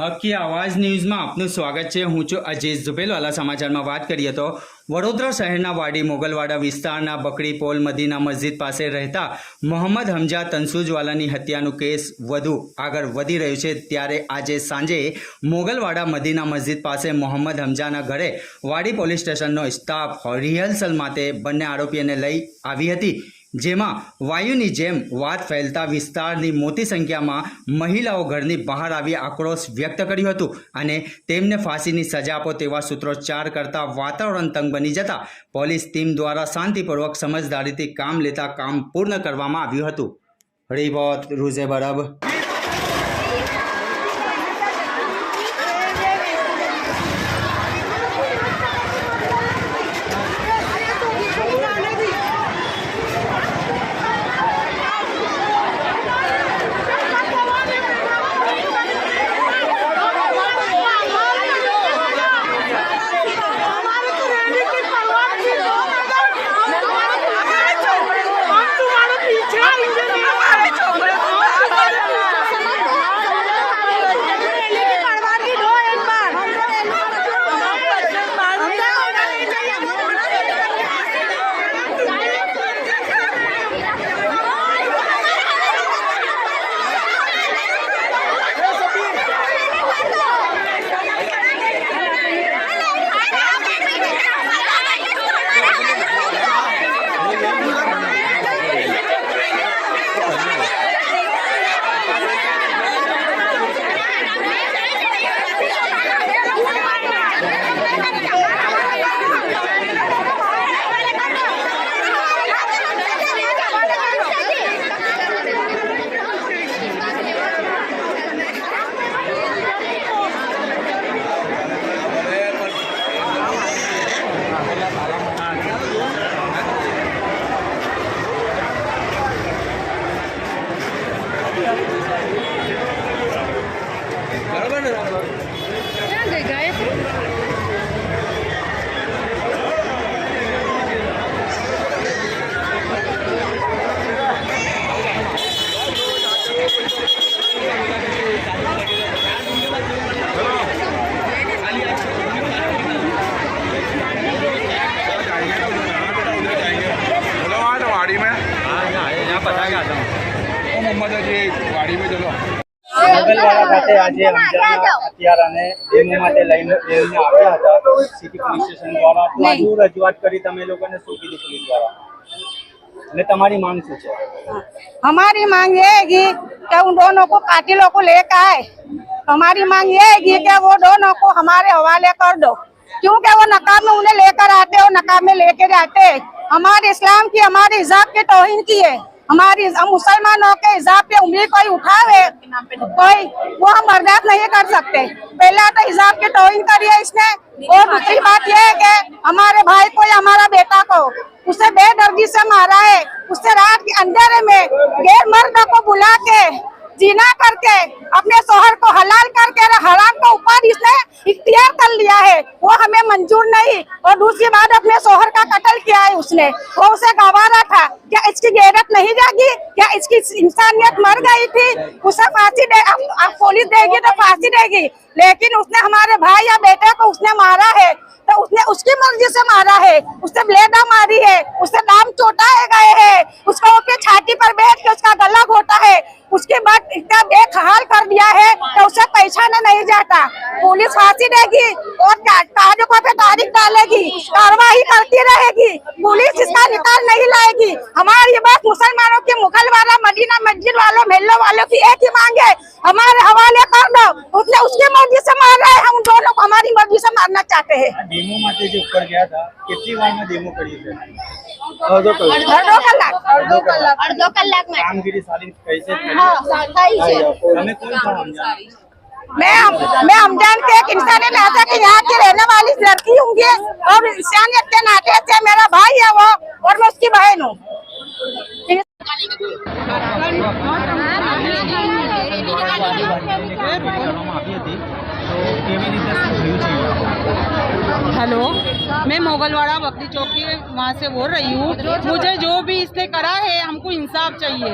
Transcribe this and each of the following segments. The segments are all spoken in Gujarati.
હકી આવાજ ન્યૂઝમાં આપનું સ્વાગત છે। હું છું અજીઝ ઝુબેલવાલા। સમાચારમાં વાત કરીએ તો વડોદરા શહેરના વાડી મોગલવાડા વિસ્તારના બકડી પોલ મદીના મસ્જિદ પાસે રહેતા મોહમ્મદ હમજા તનસુજવાલાની હત્યાનો કેસ વધુ આગળ વધી રહ્યો છે। ત્યારે આજે સાંજે મોગલવાડા મદીના મસ્જિદ પાસે મોહમ્મદ હમજાના ઘરે વાડી પોલીસ સ્ટેશનનો સ્ટાફ રિહર્સલ માટે બંને આરોપીઓને લઈ આવી હતી, જેમાં વાયુની જેમ વાત ફેલતા વિસ્તારની મોટી સંખ્યામાં મહિલાઓ ઘરની બહાર આવી આક્રોશ વ્યક્ત કર્યો હતો અને તેમને ફાંસીની સજા આપો તેવા સૂત્રોચ્ચાર કરતા વાતાવરણ તંગ બની જતા પોલીસ ટીમ દ્વારા શાંતિપૂર્વક સમજદારીથી કામ લેતા કામ પૂર્ણ કરવામાં આવ્યું હતું। રિપોર્ટ રૂઝે બરબ। મોગલવાડા ખાતે આજે હમજાના હત્યારાને ડેમો માટે લઈને આવ્યા હતા સિટી પોલીસ સ્ટેશન દ્વારા। તો આજુ રજૂઆત કરી તમે લોકોને શું કીધું પોલીસ દ્વારા અને તમારી માંગ શું છે? हमारी मांग ये है कि उन दोनों को कातिलों को लेकर आए। हमारी मांग ये है कि वो दोनों को हमारे हवाले कर दो, क्योंकि वो नकाब में उन्हें लेकर आते और नकाब में लेकर जाते। हमारे इस्लाम की, हमारे हिजाब के तौहीन की है। हमारी मुसलमानों के हिजाब पे उंगली कोई उठावे कोई, वो हम बर्दाश्त नहीं कर सकते। पहला तो हिजाब के तौहीन करी है इसने, और दूसरी बात ये है कि हमारे भाई को या हमारा बेटा को उसे बेदर्दी से मारा है। उससे रात के अंधेरे में गैर मर्द को बुला के जीना करके अपने शोहर को हलाल करके हराम को ऊपर इसने इख्तियार कर लिया है, वो हमें मंजूर नहीं। और दूसरी बात, अपने शोहर का कत्ल किया है उसने, वो उसे गवारा था। क्या इसकी गैरत नहीं जागी? क्या इसकी इंसानियत मर गई थी? उसे फांसी दे, अब पुलिस देगी तो फांसी देगी, लेकिन उसने हमारे भाई या बेटे को उसने मारा है तो उसने उसकी मर्जी से मारा है। उससे ब्लेडा मारी है, उससे दाम चोटाए गए हैं, उसको उसके छाती पर बैठ के उसका गला घोटा है। उसके बाद इतना बेखहाल कर दिया है तो उसे पहचाना नहीं जाता। पुलिस फांसी देगी और तारीखों पे तारीख डालेगी, कार्रवाई करती रहेगी, पुलिस इसका निकाल नहीं लाएगी। हमारी बात मुसलमानों की मुगलवाड़ा मदीना मस्जिद वालों मेलों वालों की एक ही मांग है, हमारे हवाले कर दो। उसने उसकी मर्जी से मार रहा है, हम दोनों को हमारी मर्जी से मारना चाहते हैं। डेमो માટે જે ઉપર ગયા હતા કેટલી વારમાં ડેમો કરી છે? અડધો કલાક में કામગીરી સારી कैसे તમે કોણ છો? मैं हमजान के एक इंसानी नाता की यहाँ की रहने वाली लड़की हूँ और इंसानियत के नाते से मेरा भाई है वो, और मैं उसकी बहन हूँ। हेलो, मैं मोगलवाड़ा बकरी चौकी वहाँ से बोल रही हूँ। मुझे जो भी इसने करा है हमको इंसाफ चाहिए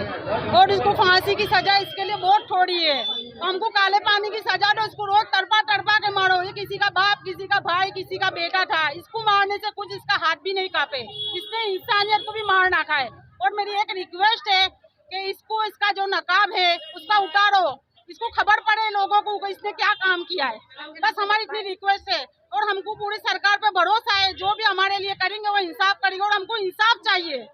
और इसको फांसी की सजा इसके लिए बहुत थोड़ी है। तो हमको काले पानी की सजा दो, इसको रोज तड़पा तड़पा के मारो। ये किसी का बाप, किसी का भाई, किसी का बेटा था, इसको मारने से कुछ इसका हाथ भी नहीं कांपे, इसने इंसानियत को भी मार नाखा है। और मेरी एक रिक्वेस्ट है कि इसको, इसका जो नकाब है उसका उतारो, इसको खबर पड़े लोगों को कि इसने क्या काम किया है। बस हमारी इतनी रिक्वेस्ट है और हमको पूरी सरकार पे भरोसा है, जो भी हमारे लिए करेंगे वो इंसाफ करेंगे और हमको इंसाफ चाहिए।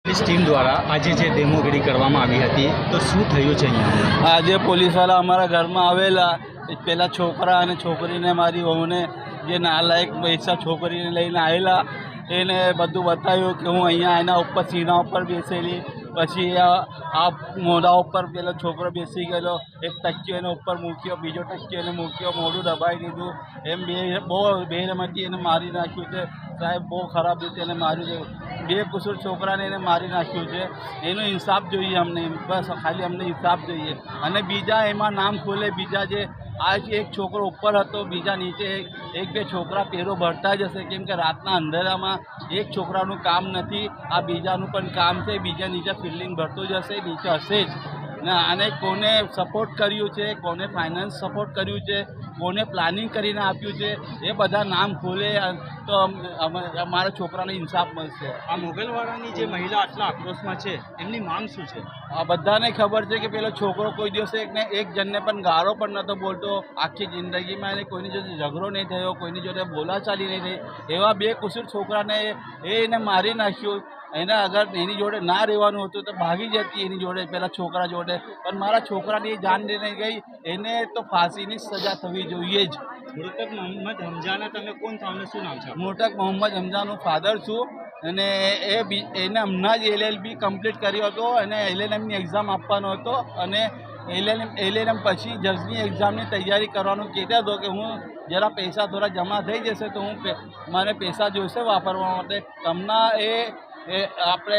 પોલીસ ટીમ દ્વારા આજે જે ડેમોગીરી કરવામાં આવી હતી તો શું થયું છે અહીંયા? આજે પોલીસવાળા અમારા ઘરમાં આવેલા, પેલા છોકરા અને છોકરીને મારી વહુને જે નાલાયક પૈસા છોકરીને લઈને આવેલા, એને બધું બતાવ્યું કે હું અહીંયા એના ઉપર સીના ઉપર બેસેલી, પછી આ મોઢા ઉપર પેલો છોકરો બેસી ગયેલો, એક ટક્યો એને ઉપર મૂક્યો, બીજો ટક્યો એને મૂક્યો, મોઢું દબાઈ દીધું, એમ બહુ બેરમતી એને મારી નાખ્યું છે સાહેબ, બહુ ખરાબ રીતે એને માર્યું છે। બેકસૂર છોકરાને એને મારી નાખ્યું છે, એનો ઇન્સાફ જોઈએ અમને, બસ ખાલી અમને ઇન્સાફ જોઈએ। અને બીજા એમાં નામ ખોલે, બીજા જે આ એક છોકરો ઉપર હતો, બીજા નીચે એક બે છોકરા પેરો ભરતા જ હશે, કેમ કે રાતના અંધારામાં એક છોકરાનું કામ નથી, આ બીજાનું પણ કામ છે, બીજા નીચે ફિલ્ડિંગ ભરતો જ હશે, નીચે હશે જ ને। આને કોને સપોર્ટ કર્યું છે, કોને ફાઇનાન્સ સપોર્ટ કર્યું છે, કોને પ્લાનિંગ કરીને આપ્યું છે, એ બધા નામ ખોલે તો અમારા છોકરાને ઇન્સાફ મળશે। આ મોગલવાડાની જે મહિલા આટલા આક્રોશમાં છે એમની માંગ શું છે? આ બધાને ખબર છે કે પેલો છોકરો કોઈ દિવસે એક જણને પણ ગાળો પણ નહોતો બોલતો, આખી જિંદગીમાં એને કોઈની જોડે ઝઘડો નહીં થયો, કોઈની જોડે બોલાચાલી નહીં થઈ, એવા બેકસૂર છોકરાને એને મારી નાખ્યું। એને અગર એની જોડે ના રહેવાનું હતું તો ભાગી જતી એની જોડે, પેલા છોકરા જોડે, પણ મારા છોકરાની જાન લઈને ગઈ, એને તો ફાંસીની સજા થવી જોઈએ જ। મૃતક મોહમ્મદ હમજાના તમે કોણ છો અને શું નામ છે? મૃતક મોહમ્મદ હમજાનું ફાધર છું અને એને હમણાં જ LLB કમ્પ્લીટ કર્યો હતો અને LLMની એક્ઝામ આપવાનો હતો અને LLM પછી જજની એક્ઝામની તૈયારી કરવાનું કહેતો હતો કે હું જરા પૈસા થોડા જમા થઈ જશે તો હું મને પૈસા જોઈશે વાપરવા માટે। હમણાં આપણે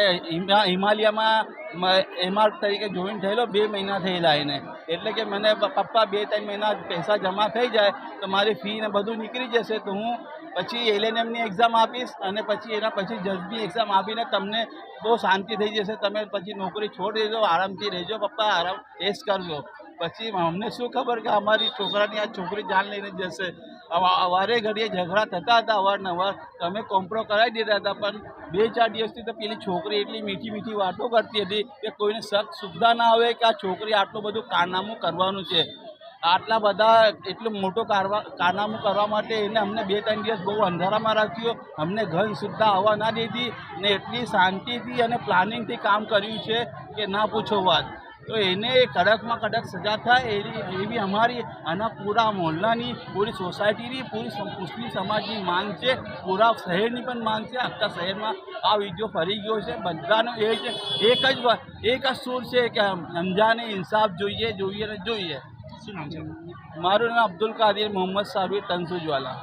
હિમાલયામાં MR તરીકે જોઈન થયેલો, 2 મહિના થયેલા એને, એટલે કે મને પપ્પા 2-3 મહિના પૈસા જમા થઈ જાય તો મારી ફી ને બધું નીકળી જશે તો હું પછી LLMની એક્ઝામ આપીશ અને પછી એના પછી જજની એક્ઝામ આપીને તમને બહુ શાંતિ થઈ જશે, તમે પછી નોકરી છોડી દેજો, આરામથી રહેજો પપ્પા, આરામ એશ કરજો। પછી અમને શું ખબર કે અમારી છોકરાની આ છોકરી જાન લઈને જશે। વારે ઘડીએ ઝઘડા થતા હતા અવારનવાર, તમે કોમ્પ્રો કરાવી દેતા હતા, પણ 2-4 દિવસથી તો પેલી છોકરી એટલી મીઠી મીઠી વાતો કરતી હતી કે કોઈને શક સુદ્ધા ના આવે કે આ છોકરી આટલું બધું કારનામું કરવાનું છે। આટલા બધા એટલું મોટું કારનામું કરવા માટે એને અમને 2-3 દિવસ બહુ અંધારામાં રાખ્યો, અમને ઘર સુદ્ધા આવવા ના દીધી ને એટલી શાંતિથી અને પ્લાનિંગથી કામ કર્યું છે કે ના પૂછો વાત। તો એને કડકમાં કડક સજા થાય એવી અમારી આના પૂરા મોહલ્લાની, પૂરી સોસાયટીની, પૂરી મુસ્લિમ સમાજની માંગ છે, પૂરા શહેરની પણ માંગ છે। આખા શહેરમાં આ વિડીયો ફરી ગયો છે, બધાનો એક જ સૂર છે કે હમજાને ઇન્સાફ જોઈએ જોઈએ ને જોઈએ। શું નામ છે? મારું નામ અબ્દુલ કાદિર મોહમ્મદ સાબિર તનસુજવાલા।